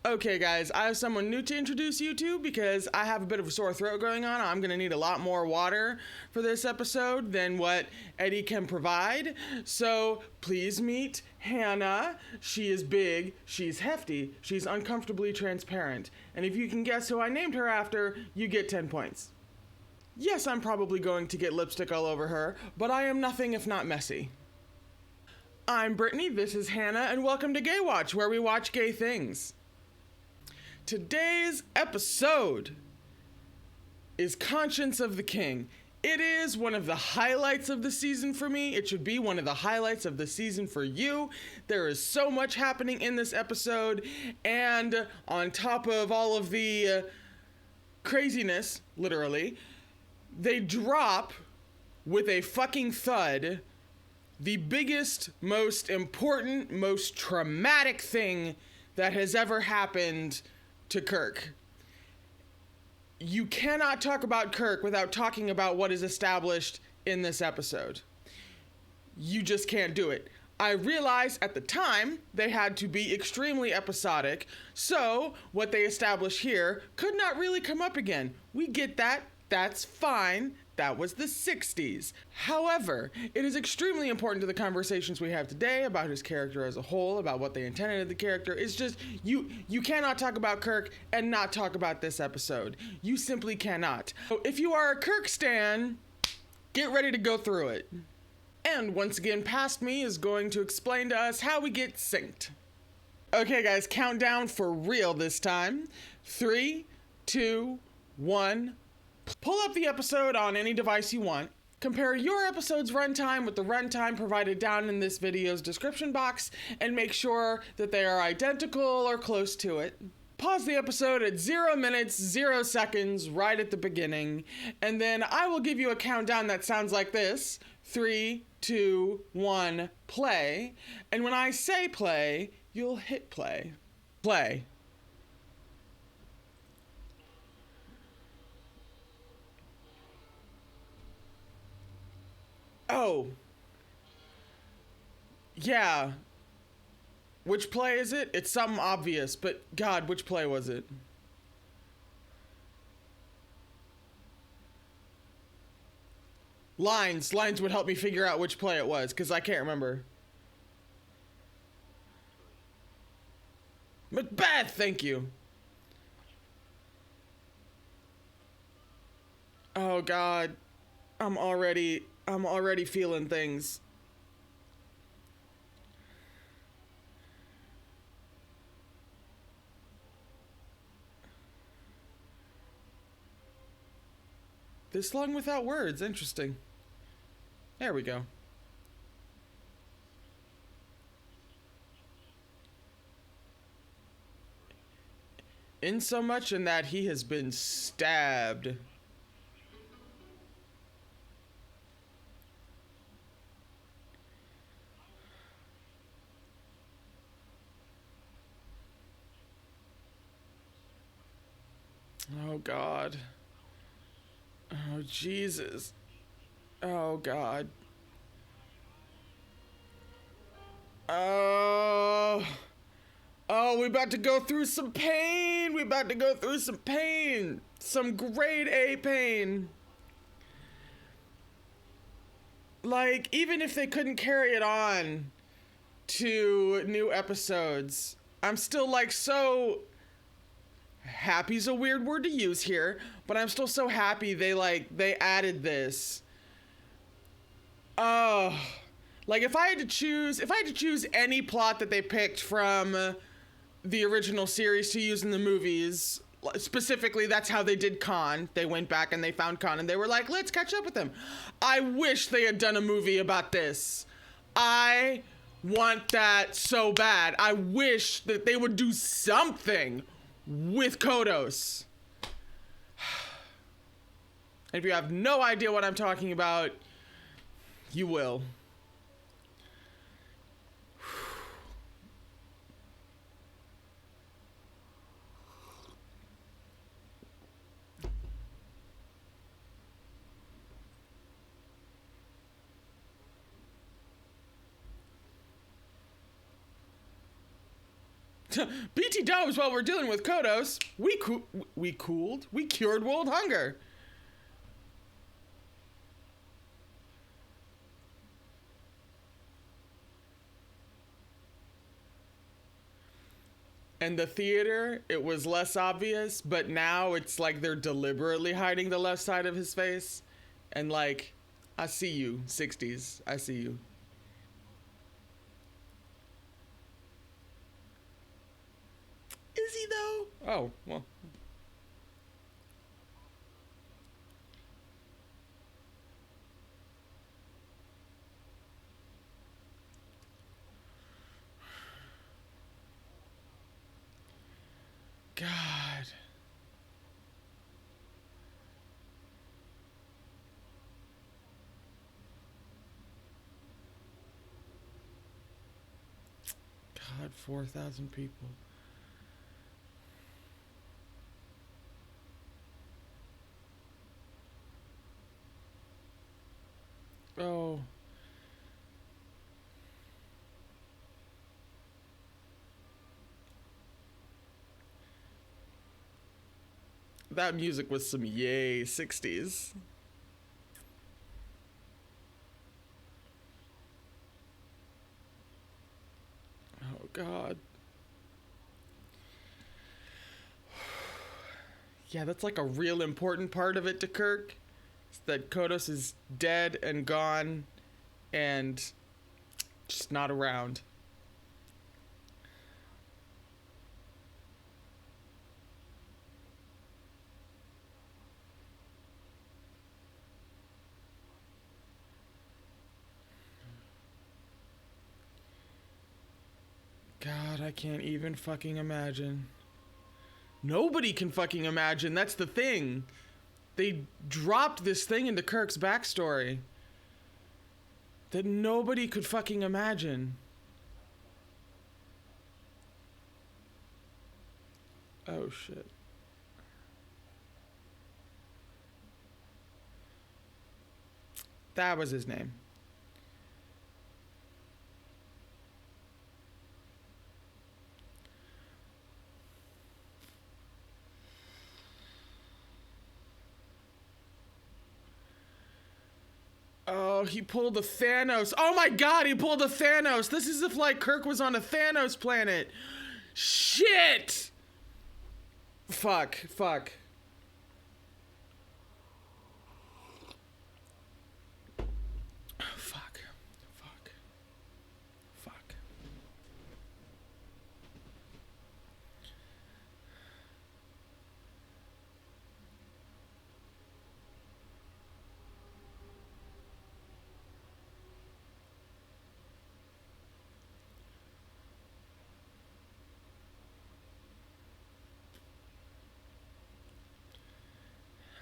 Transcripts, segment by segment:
Okay guys, I have someone new to introduce you to because I have a bit of a sore throat going on. I'm going to need a lot more water for this episode than what Eddie can provide. So please meet Hannah. She is big, she's hefty, she's uncomfortably transparent. And if you can guess who I named her after, you get 10 points. Yes, I'm probably going to get lipstick all over her, but I am nothing if not messy. I'm Brittany, this is Hannah, and welcome to Gaywatch, where we watch gay things. Today's episode is Conscience of the King. It is one of the highlights of the season for me. It should be one of the highlights of the season for you. There is so much happening in this episode, and on top of all of the craziness, literally, they drop with a fucking thud the biggest, most important, most traumatic thing that has ever happened to Kirk. You cannot talk about Kirk without talking about what is established in this episode. You just can't do it. I realized at the time they had to be extremely episodic, so what they established here could not really come up again. We get that. That's fine. That was the 60s. However, it is extremely important to the conversations we have today about his character as a whole, about what they intended of the character. It's just, you cannot talk about Kirk and not talk about this episode. You simply cannot. So if you are a Kirk stan, get ready to go through it. And once again, past me is going to explain to us how we get synced. Okay guys, countdown for real this time. 3, 2, 1. Pull up the episode on any device you want. Compare your episode's runtime with the runtime provided down in this video's description box and make sure that they are identical or close to it. Pause the episode at 0 minutes, 0 seconds right at the beginning, and then I will give you a countdown that sounds like this. 3, 2, 1, play. And when I say play, you'll hit play. Play. Oh. Yeah. Which play is it? It's something obvious, but God, which play was it? Lines. Lines would help me figure out which play it was, because I can't remember. Macbeth, thank you. Oh God. I'm already feeling things. This long without words, interesting. There we go. In so much in that he has been stabbed. Oh God. Oh Jesus. Oh God. Oh, we about to go through some pain. We about to go through some pain. Some grade A pain. Like, even if they couldn't carry it on to new episodes, I'm still like so... happy's a weird word to use here, but I'm still so happy they added this. Oh, like if I had to choose any plot that they picked from the original series to use in the movies, specifically that's how they did Khan. They went back and they found Khan and they were like, let's catch up with him. I wish they had done a movie about this. I want that so bad. I wish that they would do something with Kodos. If you have no idea what I'm talking about, you will. BT Dubs, while we're dealing with Kodos, we cured world hunger. And the theater, it was less obvious, but now it's like they're deliberately hiding the left side of his face. And like, I see you, 60s. I see you. Is he though? Oh, well. God. God, 4,000 people. Oh. That music was some yay 60s. Oh, God. Yeah, that's like a real important part of it to Kirk. It's that Kodos is dead and gone and just not around. God, I can't even fucking imagine. Nobody can fucking imagine. That's the thing. They dropped this thing into Kirk's backstory that nobody could fucking imagine. Oh, shit. That was his name. Oh, he pulled a Thanos. Oh my God, he pulled a Thanos. This is if like Kirk was on a Thanos planet. Shit. Fuck. Fuck. Fuck. Fuck. Fuck.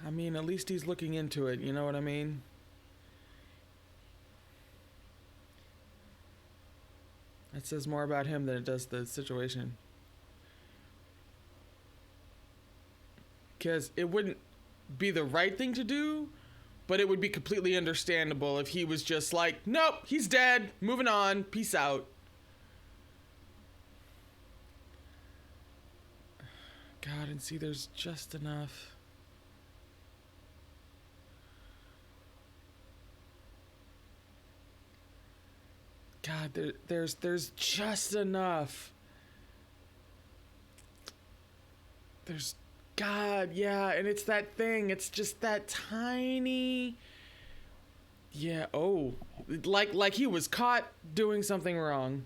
I mean, at least he's looking into it, you know what I mean? That says more about him than it does the situation. Because it wouldn't be the right thing to do, but it would be completely understandable if he was just like, nope, he's dead, moving on, peace out. God, and see, there's just enough. God, there's just enough. There's, God, yeah, and it's that thing. It's just that tiny, yeah. Oh, like he was caught doing something wrong.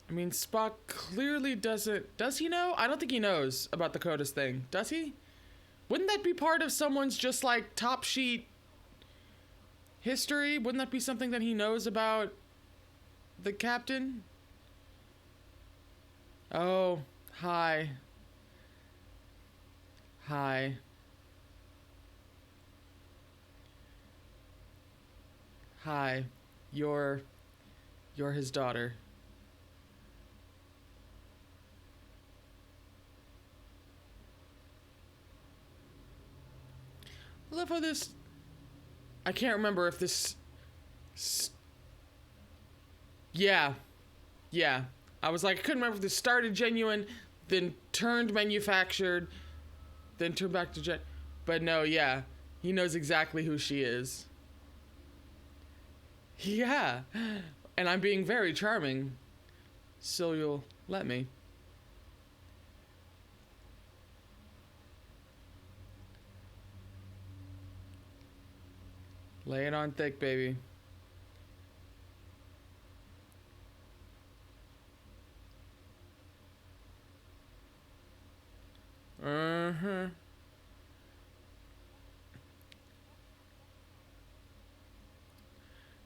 I mean, Spock clearly doesn't... Does he know? I don't think he knows about the CODIS thing. Does he? Wouldn't that be part of someone's just, like, top sheet history? Wouldn't that be something that he knows about the captain? Oh, hi. Hi. Hi. You're his daughter. I love how this... I can't remember if this... Yeah. Yeah. I was like, I couldn't remember if this started genuine, then turned manufactured, then turned back to gen... But no, yeah. He knows exactly who she is. Yeah. And I'm being very charming. So you'll let me. Lay it on thick, baby. Uh-huh.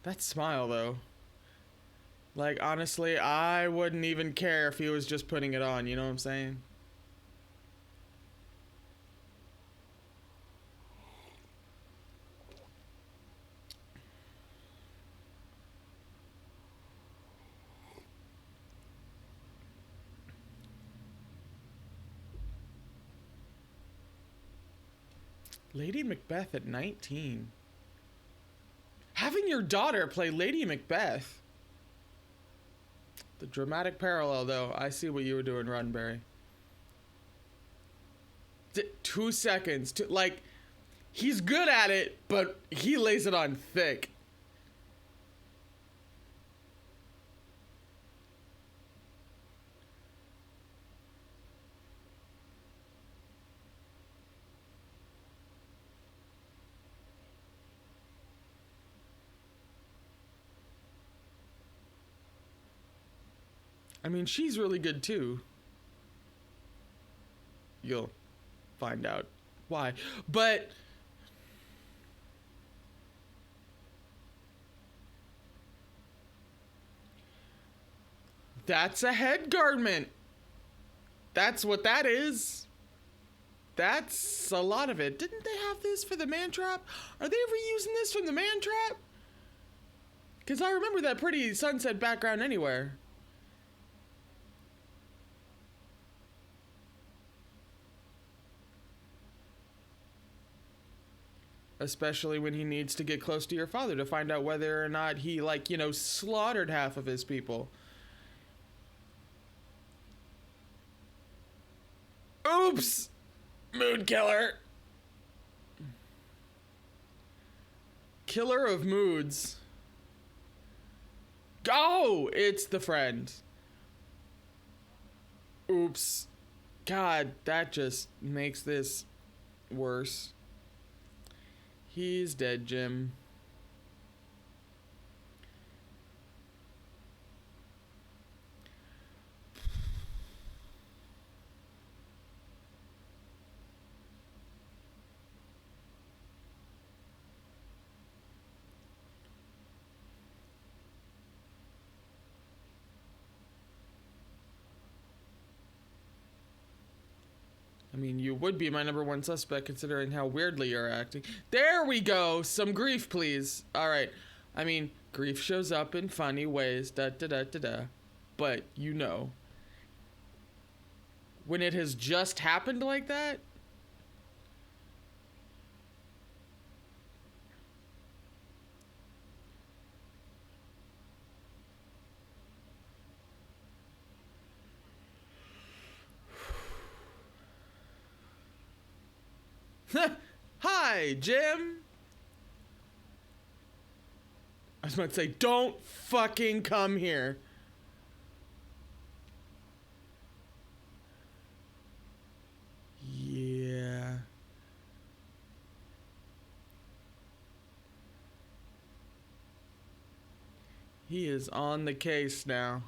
That smile, though. Like, honestly, I wouldn't even care if he was just putting it on, you know what I'm saying? Lady Macbeth at 19. Having your daughter play Lady Macbeth. The dramatic parallel, though. I see what you were doing, Roddenberry. 2 seconds. Like, he's good at it, but he lays it on thick. I mean, she's really good, too. You'll find out why. But... that's a head garment. That's what that is. That's a lot of it. Didn't they have this for the man trap? Are they ever using this from the man trap? Because I remember that pretty sunset background anywhere. Especially when he needs to get close to your father to find out whether or not he, like, you know, slaughtered half of his people. Oops! Mood killer. Killer of moods. Oh! It's the friend. Oops. God, that just makes this worse. He's dead, Jim. I mean, you would be my number one suspect considering how weirdly you're acting. There we go! Some grief, please. Alright. I mean, grief shows up in funny ways. Da-da-da-da-da. But, you know. When it has just happened like that... Hi, Jim. I was about to say, don't fucking come here. Yeah. He is on the case now.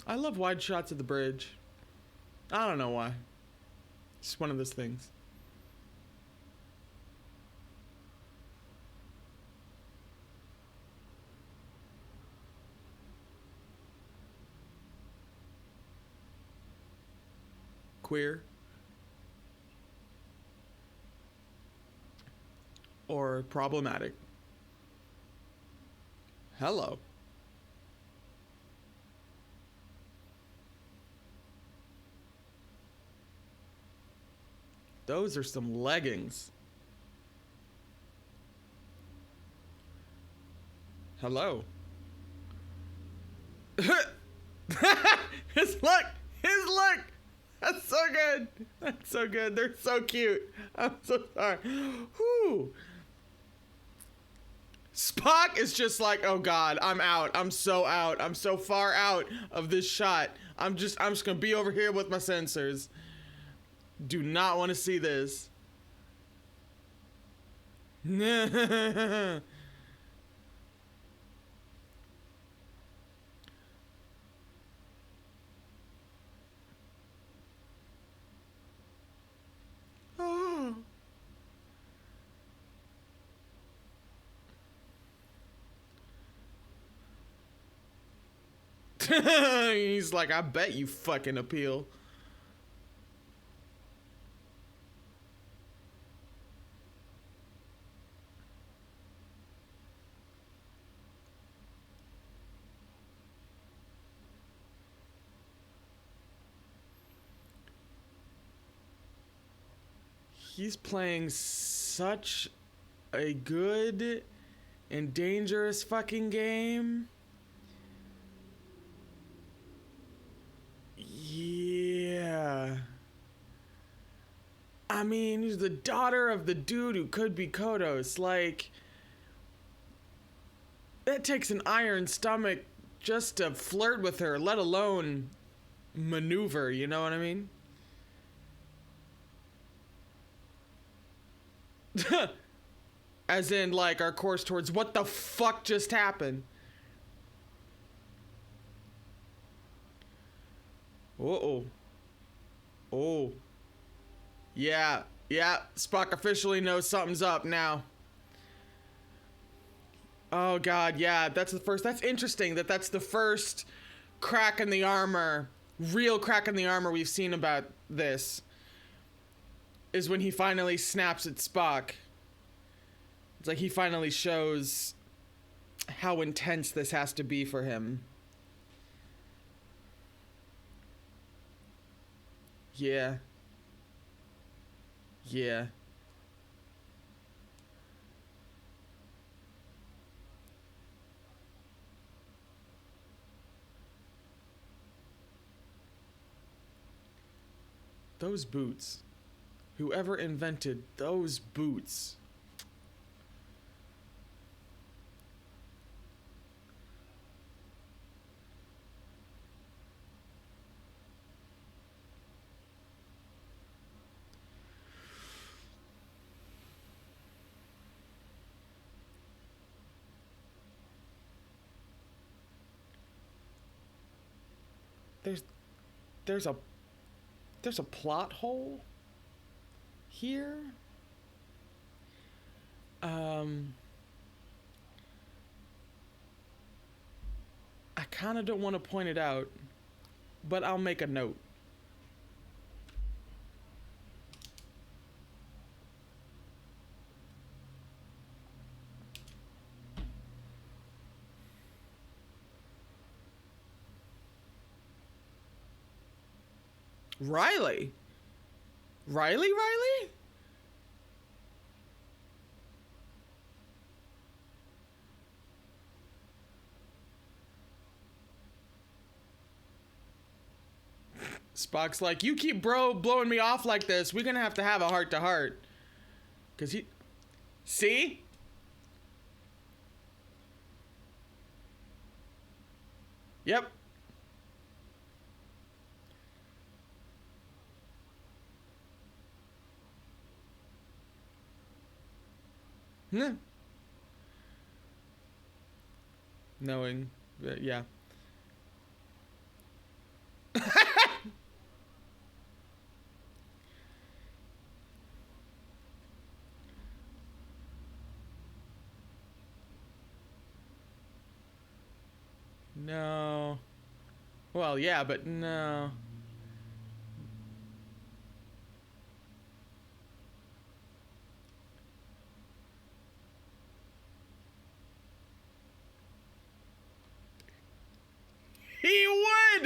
I love wide shots of the bridge. I don't know why. It's one of those things. queer, or problematic. Hello. Those are some leggings. Hello. His look! His look! That's so good! That's so good. They're so cute. I'm so sorry. Whew. Spock is just like, oh god, I'm out. I'm so out. I'm so far out of this shot. I'm just gonna be over here with my sensors. Do not want to see this. Oh. He's like, I bet you fucking appeal. He's playing such a good and dangerous fucking game. Yeah. I mean, he's the daughter of the dude who could be Kodos. Like, that takes an iron stomach just to flirt with her, let alone maneuver, you know what I mean? As in, like, our course towards what the fuck just happened. Uh-oh. Oh. Yeah. Yeah. Spock officially knows something's up now. Oh, God. Yeah. That's the first. That's interesting that that's the first crack in the armor, real crack in the armor we've seen about this, is when he finally snaps at Spock. It's like he finally shows how intense this has to be for him. Yeah. Yeah. Those boots. Whoever invented those boots. There's a plot hole here. I kind of don't want to point it out, but I'll make a note. Riley? Riley? Spock's like, you keep blowing me off like this, we're gonna have a heart-to-heart. Because he... See? Yep. Knowing that, yeah. No. Well, yeah, but no.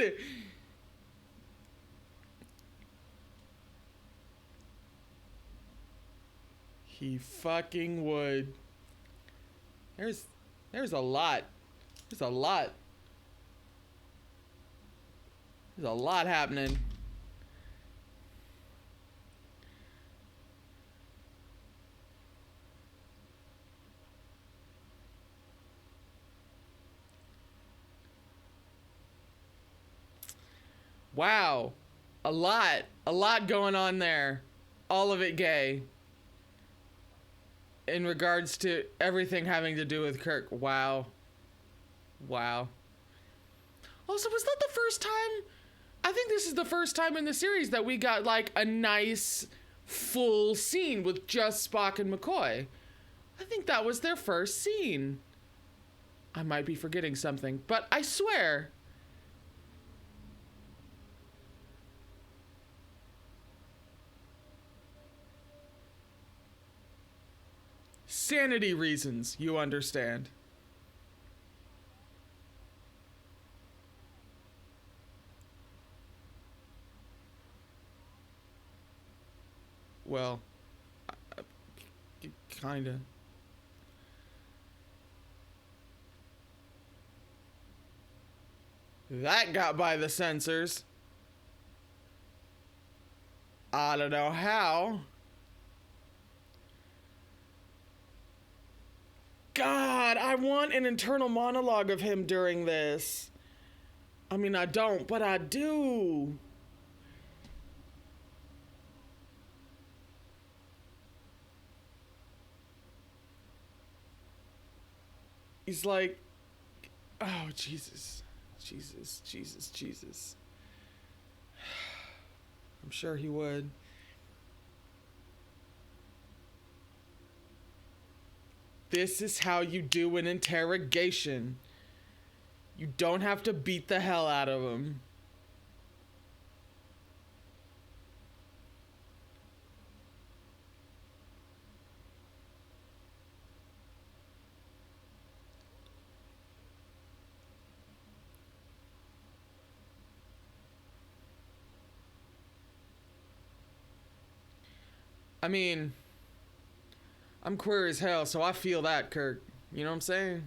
would. He fucking would. There's a lot. There's a lot. There's a lot happening. Wow. A lot going on there. All of it gay. In regards to everything having to do with Kirk. Wow. Wow. Also, was that the first time? I think this is the first time in the series that we got like a nice full scene with just Spock and McCoy. I think that was their first scene. I might be forgetting something, but I swear. Sanity reasons, you understand. Well, kinda. That got by the censors. I don't know how. God, I want an internal monologue of him during this. I mean, I don't, but I do. He's like, oh, Jesus. Jesus, Jesus, Jesus. I'm sure he would. This is how you do an interrogation. You don't have to beat the hell out of him. I mean, I'm queer as hell, so I feel that, Kirk. You know what I'm saying?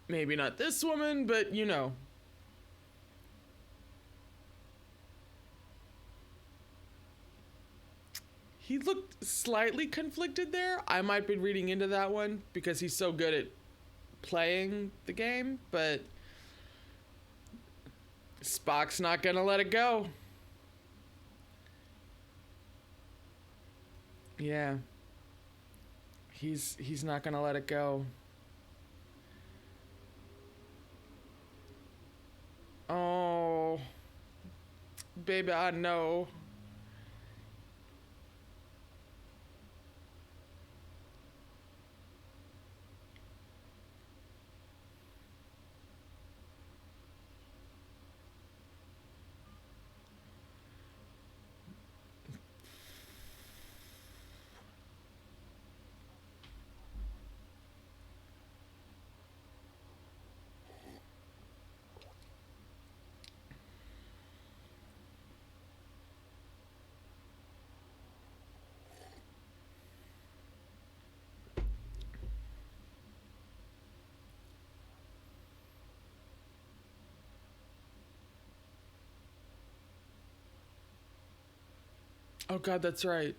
Maybe not this woman, but you know. He looked slightly conflicted there. I might be reading into that one because he's so good at playing the game, but Spock's not gonna let it go. Yeah. He's not gonna let it go. Oh, baby, I know. Oh God, that's right.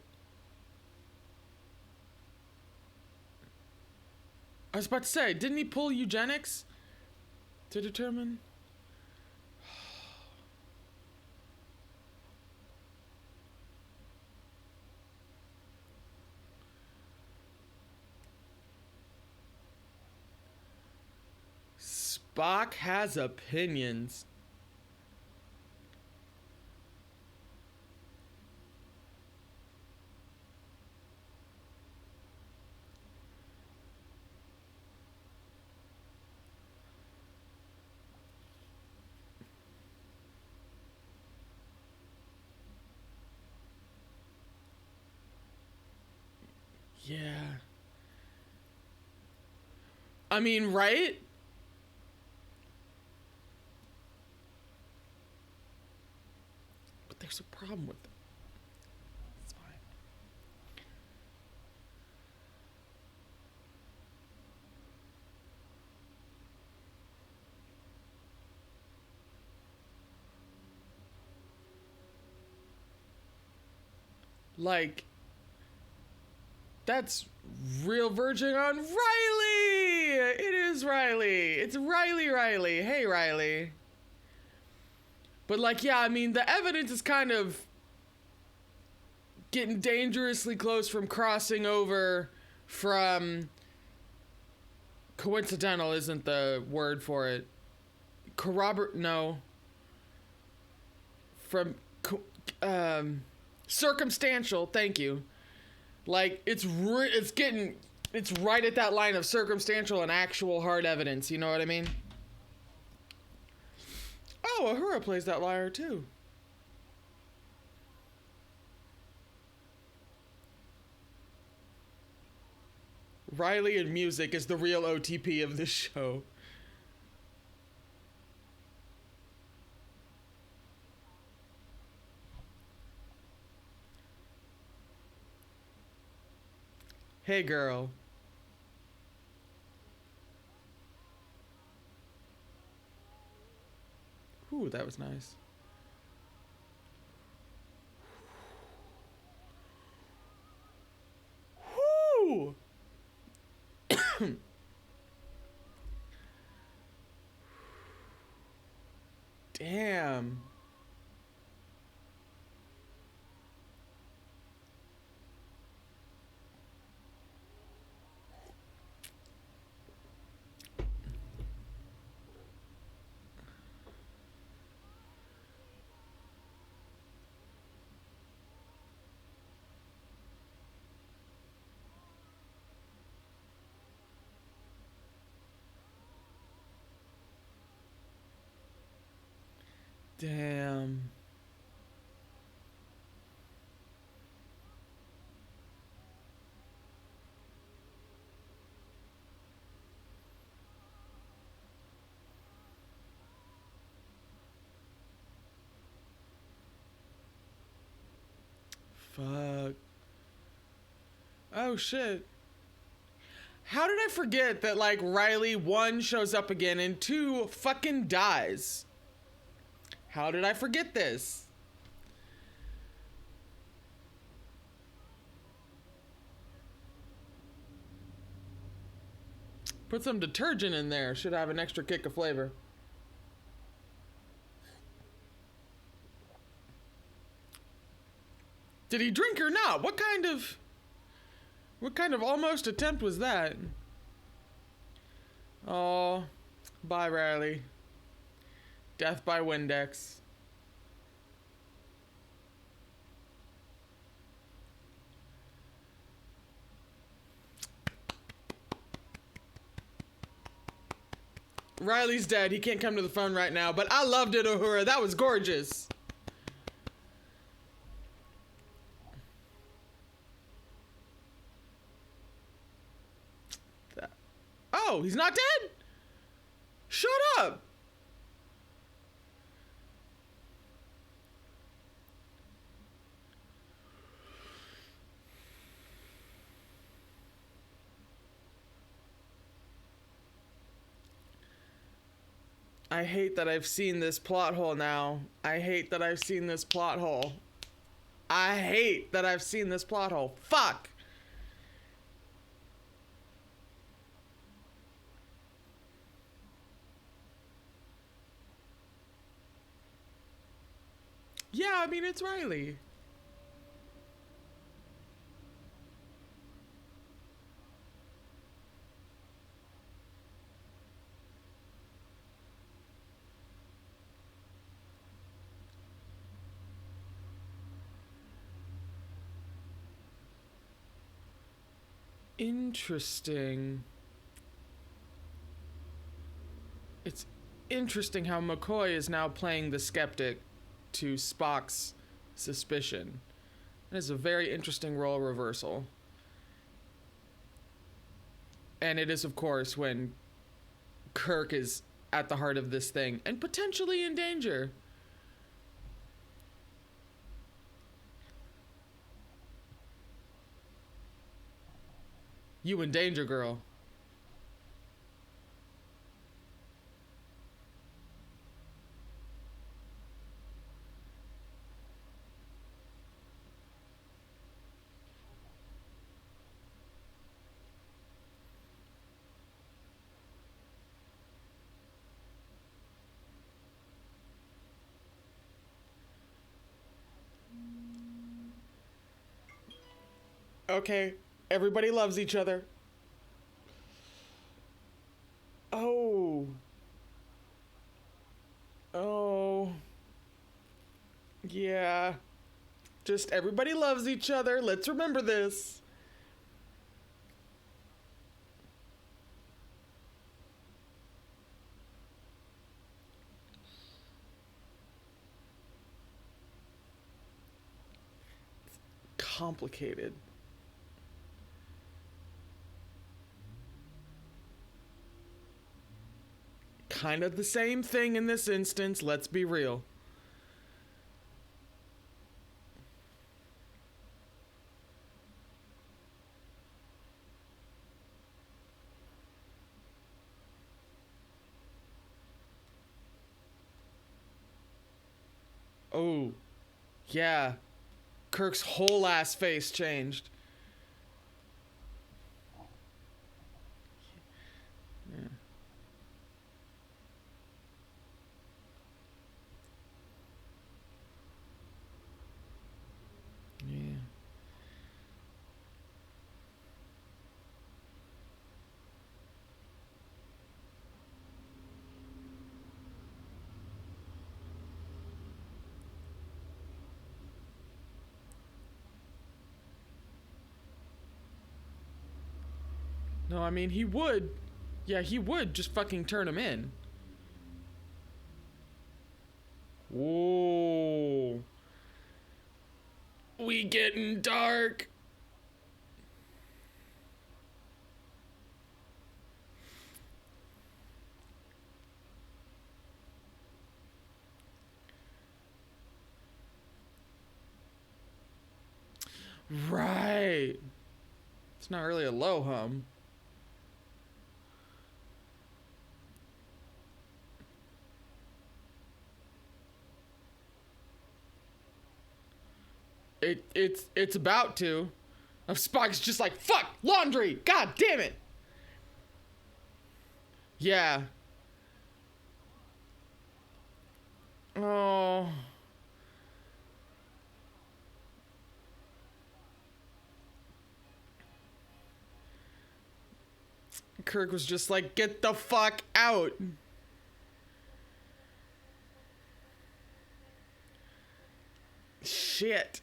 I was about to say, didn't he pull eugenics to determine? Spock has opinions. Yeah. I mean, right? There's a problem with it. It's fine. Like, that's real verging on Riley! It is Riley. It's Riley. Hey, Riley. But, like, yeah, I mean, the evidence is kind of getting dangerously close from crossing over from... Coincidental isn't the word for it. No. From... circumstantial, thank you. Like, it's right at that line of circumstantial and actual hard evidence, you know what I mean? Oh, Uhura plays that lyre too. Riley and music is the real OTP of this show. Hey, girl. Ooh, that was nice. Woo! Damn. Damn. Fuck. Oh shit. How did I forget that, like, Riley, 1, shows up again, and 2, fucking dies? How did I forget this? Put some detergent in there. Should have an extra kick of flavor. Did he drink or not? What kind of almost attempt was that? Oh, bye, Riley. Death by Windex. Riley's dead. He can't come to the phone right now, but I loved it, Uhura. That was gorgeous. Oh, he's not dead? Shut up. I hate that I've seen this plot hole now. I hate that I've seen this plot hole. I hate that I've seen this plot hole. Fuck! Yeah, I mean, it's Riley. Interesting. It's interesting how McCoy is now playing the skeptic to Spock's suspicion. That is a very interesting role reversal. And it is, of course, when Kirk is at the heart of this thing and potentially in danger. You in danger, girl. Okay, everybody loves each other. Oh. Oh. Yeah. Just everybody loves each other. Let's remember this. Complicated. Kind of the same thing in this instance, let's be real. Oh, yeah. Kirk's whole ass face changed. Yeah. Yeah. No, I mean, he would. Yeah, he would just fucking turn him in. Whoa. We getting dark. Right. It's not really a low hum. It's about to. Spock's just like, fuck, laundry, god damn it. Yeah. Oh. Kirk was just like, get the fuck out. Shit.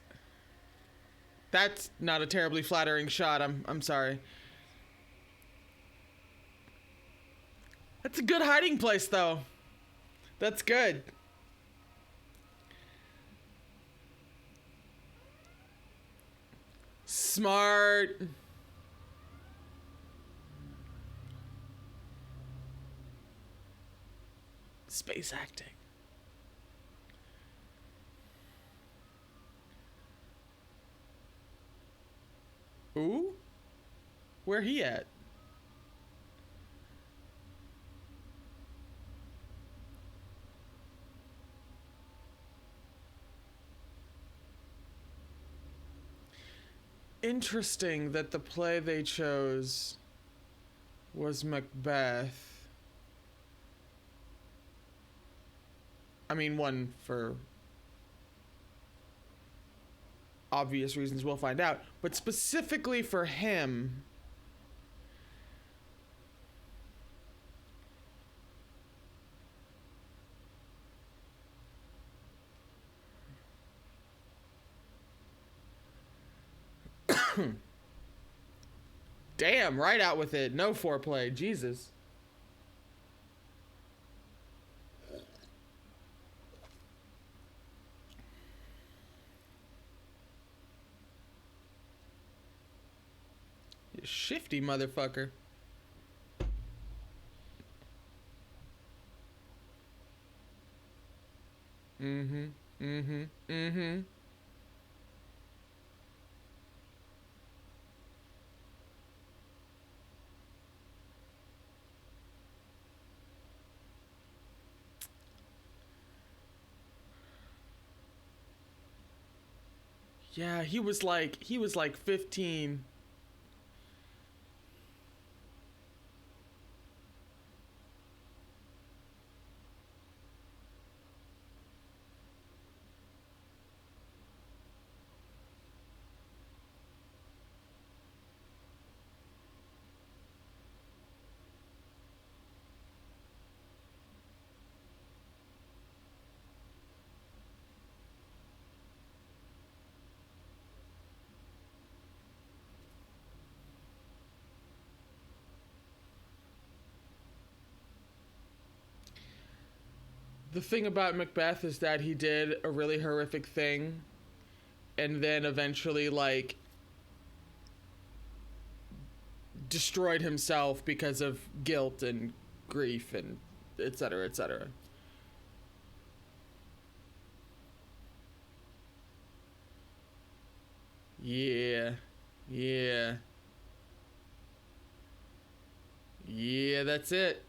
That's not a terribly flattering shot. I'm sorry. That's a good hiding place, though. That's good. Smart. Space acting. Ooh? Where he at? Interesting that the play they chose was Macbeth. I mean, one for obvious reasons we'll find out, but specifically for him. Damn, right out with it. No foreplay. Jesus. You shifty motherfucker. Mm-hmm. Mm-hmm. Mm-hmm. Yeah, he was like 15. The thing about Macbeth is that he did a really horrific thing and then eventually, like, destroyed himself because of guilt and grief and etc., etc. Yeah. Yeah. Yeah, that's it.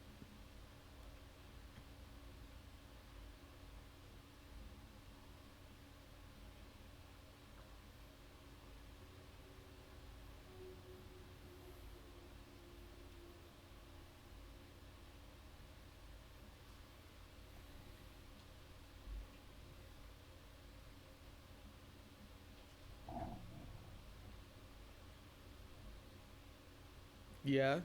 Yeah.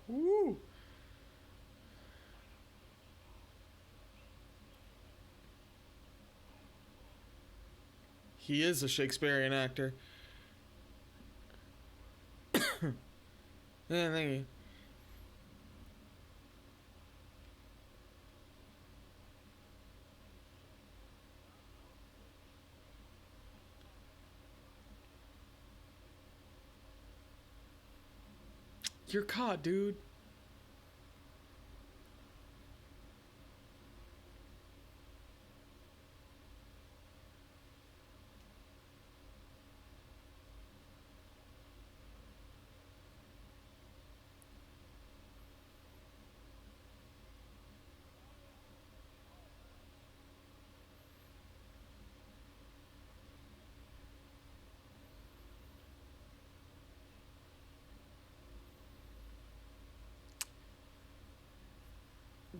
Woo. He is a Shakespearean actor. Yeah, thank you. You're caught, dude.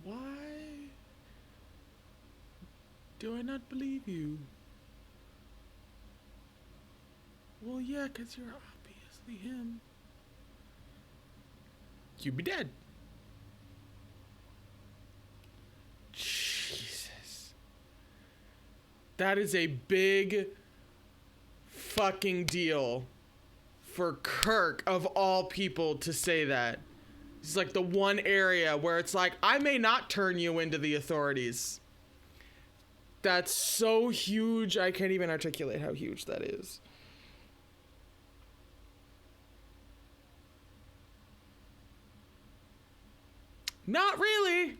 Why do I not believe you? Well, yeah, because you're obviously him. You'd be dead. Jesus. That is a big fucking deal for Kirk, of all people, to say that. It's like the one area where it's like, I may not turn you into the authorities. That's so huge, I can't even articulate how huge that is. Not really.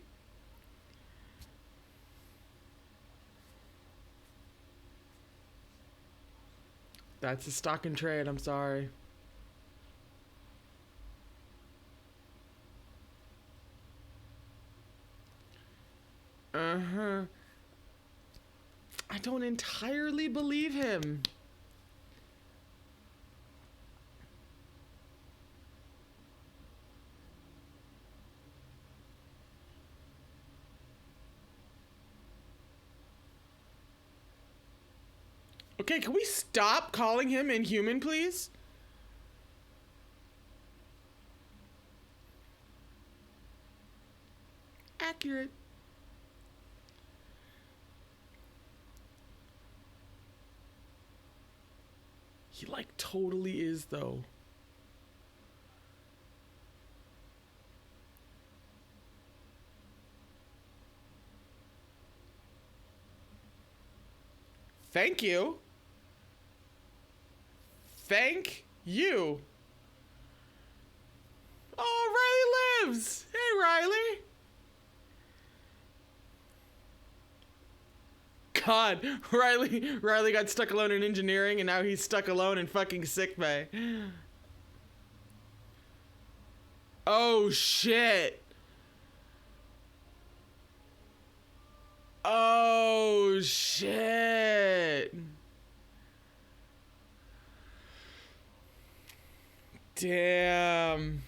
That's a stock and trade, I'm sorry. Uh-huh. I don't entirely believe him. Okay, can we stop calling him inhuman, please? Accurate. He like totally is though. Thank you. Thank you. Oh, Riley lives. Hey, Riley. God, Riley got stuck alone in engineering, and now he's stuck alone in fucking sickbay. Oh, shit. Oh, shit. Damn.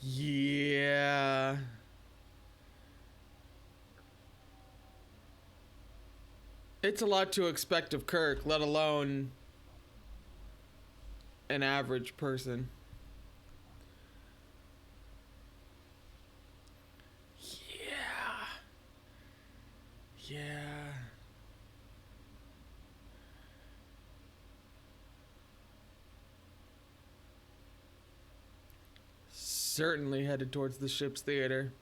Yeah. It's a lot to expect of Kirk, let alone an average person. Yeah. Yeah. Certainly headed towards the ship's theater.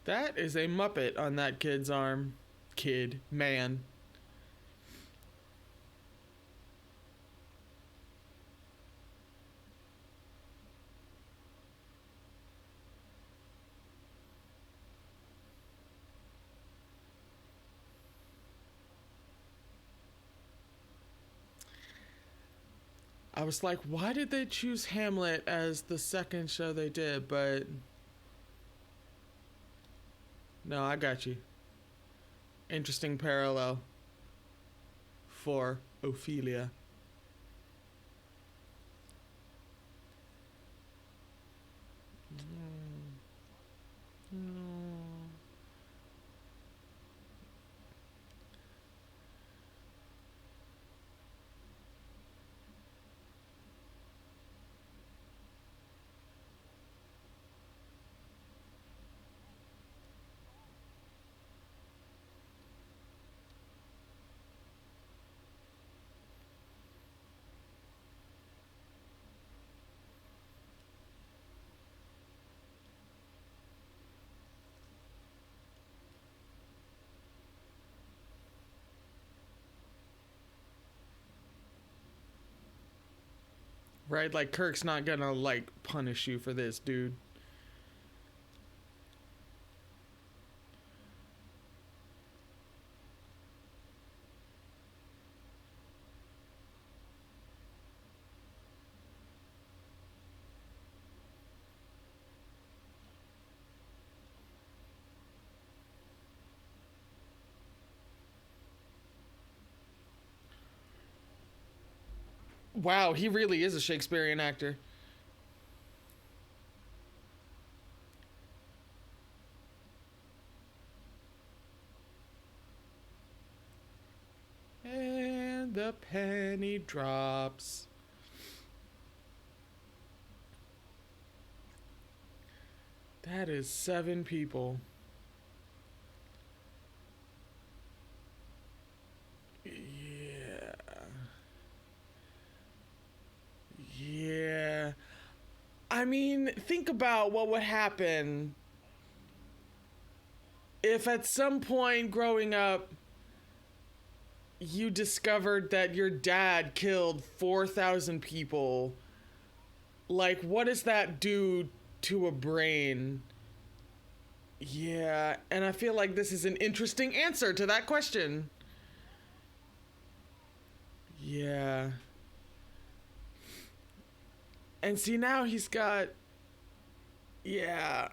That is a Muppet on that kid's arm. Kid. Man. I was like, why did they choose Hamlet as the second show they did? But no, I got you. Interesting parallel for Ophelia. Right? Like, Kirk's not gonna, like, punish you for this, dude. Wow, he really is a Shakespearean actor. And the penny drops. That is 7 people. Yeah. mean, think about what would happen if at some point growing up you discovered that your dad killed 4,000 people. Like, what does that do to a brain? Yeah, and I feel like this is an interesting answer to that question. Yeah. And see, now he's got... Yeah.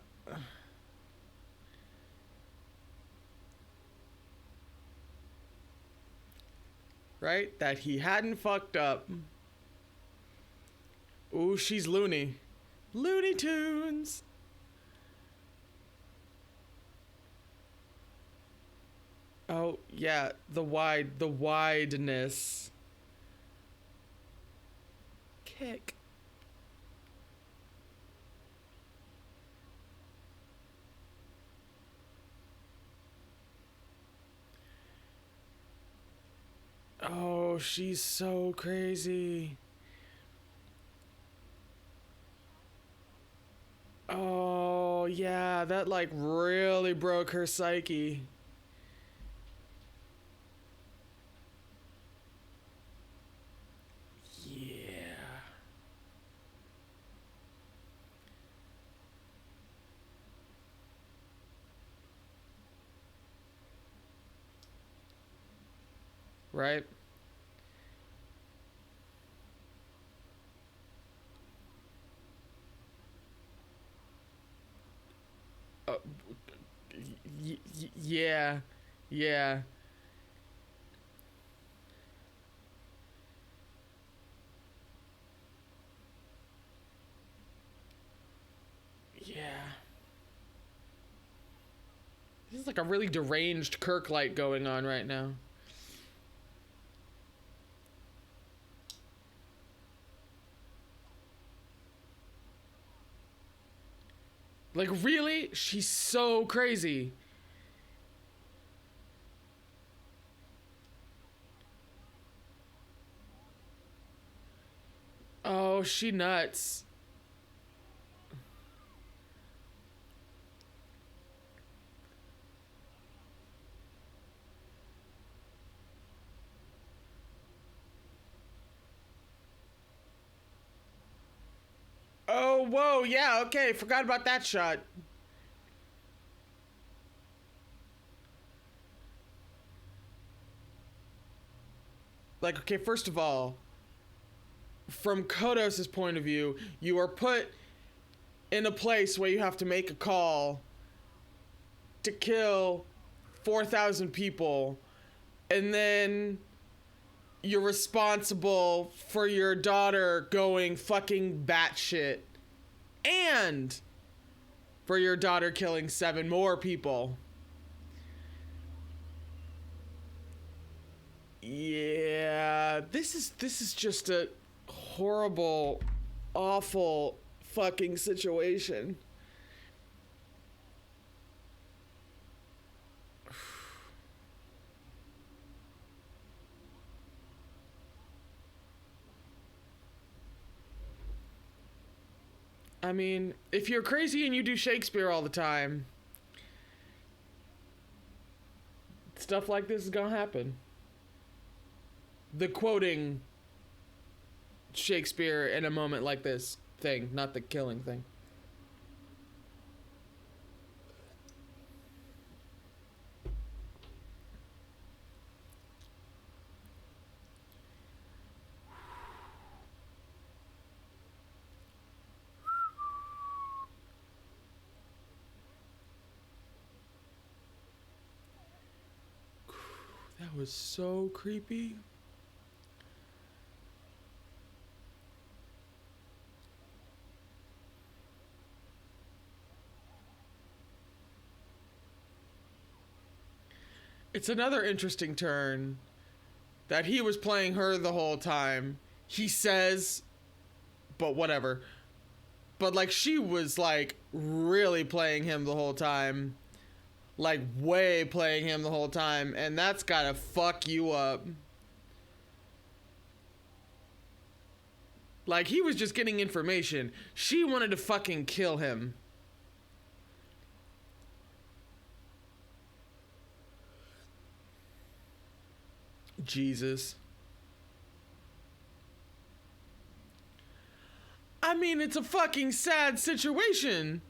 Right? That he hadn't fucked up. Ooh, she's loony. Looney Tunes. Oh, yeah, the wideness. Kick. Oh, she's so crazy. Oh, yeah, that like really broke her psyche. Yeah. Right? Uh, yeah. Yeah. Yeah. This is like a really deranged Kirk light going on right now. Like, really? She's so crazy. Oh, she nuts. Oh, whoa, yeah, okay, forgot about that shot. Like, okay, first of all, from Kodos's point of view, you are put in a place where you have to make a call to kill 4,000 people, and then you're responsible for your daughter going fucking batshit, and for your daughter killing 7 more people. Yeah, this is just a horrible, awful fucking situation. I mean, if you're crazy and you do Shakespeare all the time, stuff like this is gonna happen. The quoting Shakespeare in a moment like this thing, not the killing thing. That was so creepy. It's another interesting turn that he was playing her the whole time. He says, but whatever. But like she was like really playing him the whole time. Like way playing him the whole time. And that's gotta fuck you up. Like, he was just getting information. She wanted to fucking kill him. Jesus. I mean, it's a fucking sad situation.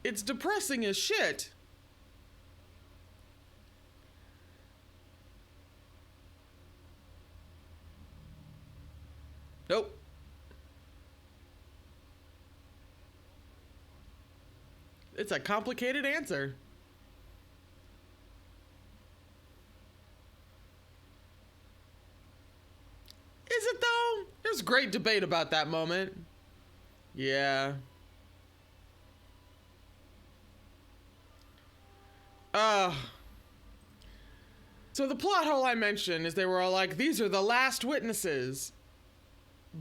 It's depressing as shit. Nope. It's a complicated answer. Is it though? There's great debate about that moment. Yeah. So the plot hole I mentioned is they were all like, these are the last witnesses.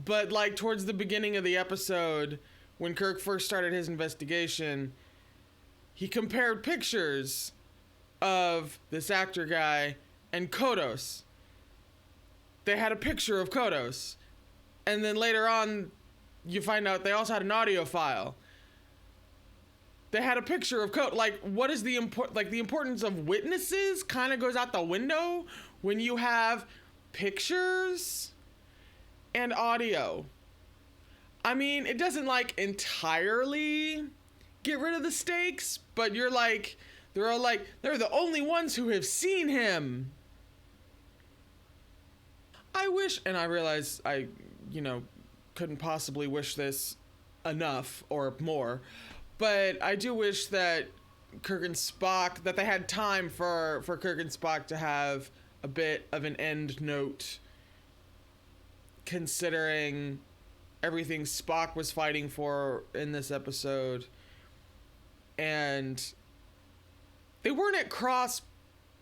But like towards the beginning of the episode, when Kirk first started his investigation, he compared pictures of this actor guy and Kodos. They had a picture of Kodos. And then later on, you find out they also had an audio file. They had a picture of Kodos. Like, what is the importance of witnesses kind of goes out the window when you have pictures and audio. I mean, it doesn't like entirely get rid of the stakes, but you're like, they're the only ones who have seen him. I wish, and I realize I, couldn't possibly wish this enough or more, but I do wish that Kirk and Spock, that they had time for Kirk and Spock to have a bit of an end note, considering everything Spock was fighting for in this episode. And they weren't at cross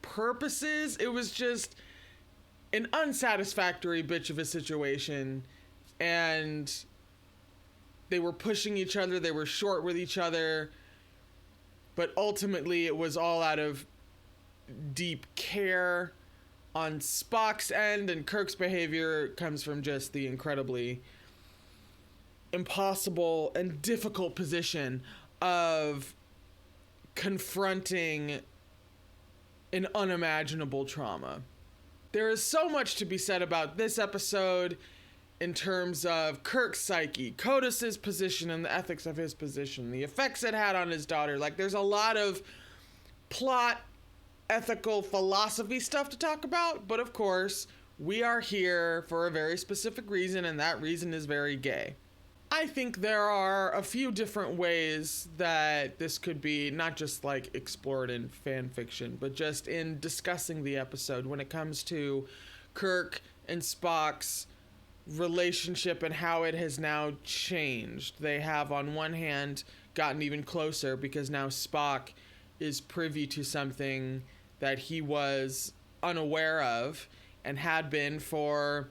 purposes. It was just an unsatisfactory bitch of a situation. And they were pushing each other. They were short with each other. But ultimately, it was all out of deep care on Spock's end, and Kirk's behavior comes from just the incredibly impossible and difficult position of confronting an unimaginable trauma. There is so much to be said about this episode in terms of Kirk's psyche, Kodos' position and the ethics of his position, the effects it had on his daughter. Like, there's a lot of plot, ethical, philosophy stuff to talk about, but of course, we are here for a very specific reason, and that reason is very gay. I think there are a few different ways that this could be not just like explored in fan fiction, but just in discussing the episode when it comes to Kirk and Spock's relationship and how it has now changed. They have on one hand gotten even closer because now Spock is privy to something that he was unaware of and had been for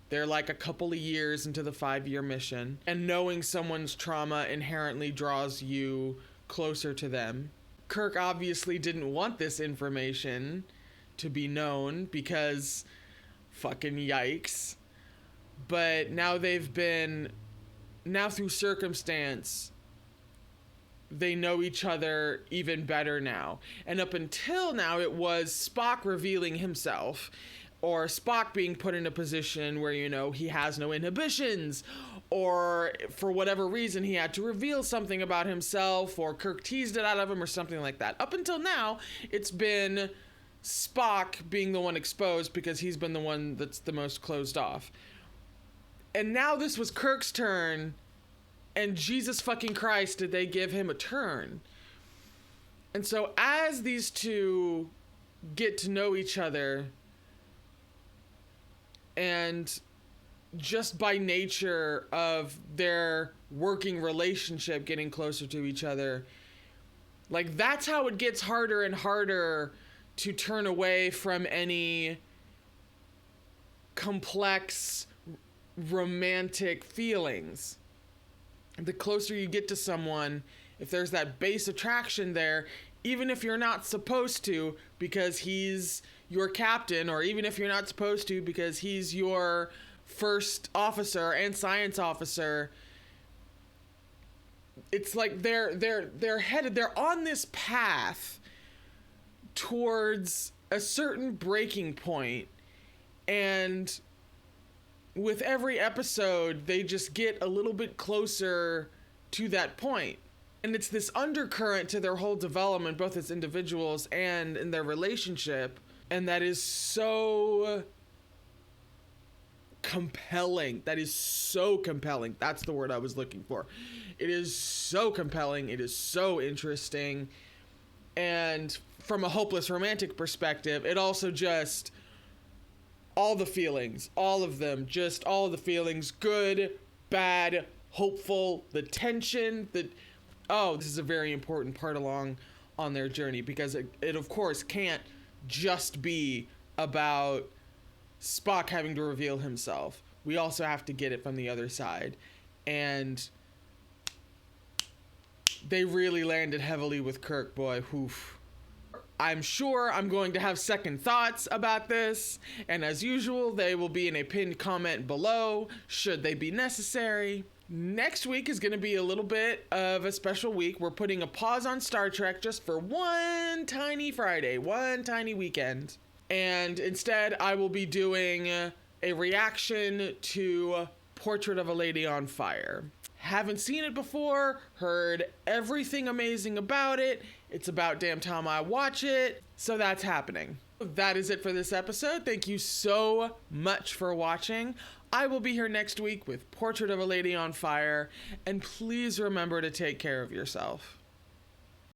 they're like a couple of years into the 5-year mission, and knowing someone's trauma inherently draws you closer to them. Kirk obviously didn't want this information to be known because fucking yikes. But now through circumstance, they know each other even better now. And up until now, it was Spock revealing himself, or Spock being put in a position where, he has no inhibitions, or for whatever reason he had to reveal something about himself, or Kirk teased it out of him or something like that. Up until now, it's been Spock being the one exposed because he's been the one that's the most closed off. And now this was Kirk's turn, and Jesus fucking Christ, did they give him a turn. And so as these two get to know each other, and just by nature of their working relationship getting closer to each other, like, that's how it gets harder and harder to turn away from any complex romantic feelings. The closer you get to someone, if there's that base attraction there, even if you're not supposed to because he's your captain, or even if you're not supposed to because he's your first officer and science officer, it's like they're headed, they're on this path towards a certain breaking point, and with every episode they just get a little bit closer to that point. And it's this undercurrent to their whole development, both as individuals and in their relationship, and that is so compelling. That is so compelling. That's the word I was looking for. It is so compelling. It is so interesting. And from a hopeless romantic perspective, it also just, all the feelings, all of them, just all the feelings, good, bad, hopeful, the tension, this is a very important part along on their journey, because it of course can't just be about Spock having to reveal himself. We also have to get it from the other side. And they really landed heavily with Kirk, boy. Oof. I'm sure I'm going to have second thoughts about this, and as usual, they will be in a pinned comment below, should they be necessary. Next week is going to be a little bit of a special week. We're putting a pause on Star Trek just for one tiny Friday, one tiny weekend. And instead, I will be doing a reaction to Portrait of a Lady on Fire. Haven't seen it before, heard everything amazing about it. It's about damn time I watch it. So that's happening. That is it for this episode. Thank you so much for watching. I will be here next week with Portrait of a Lady on Fire, and please remember to take care of yourself.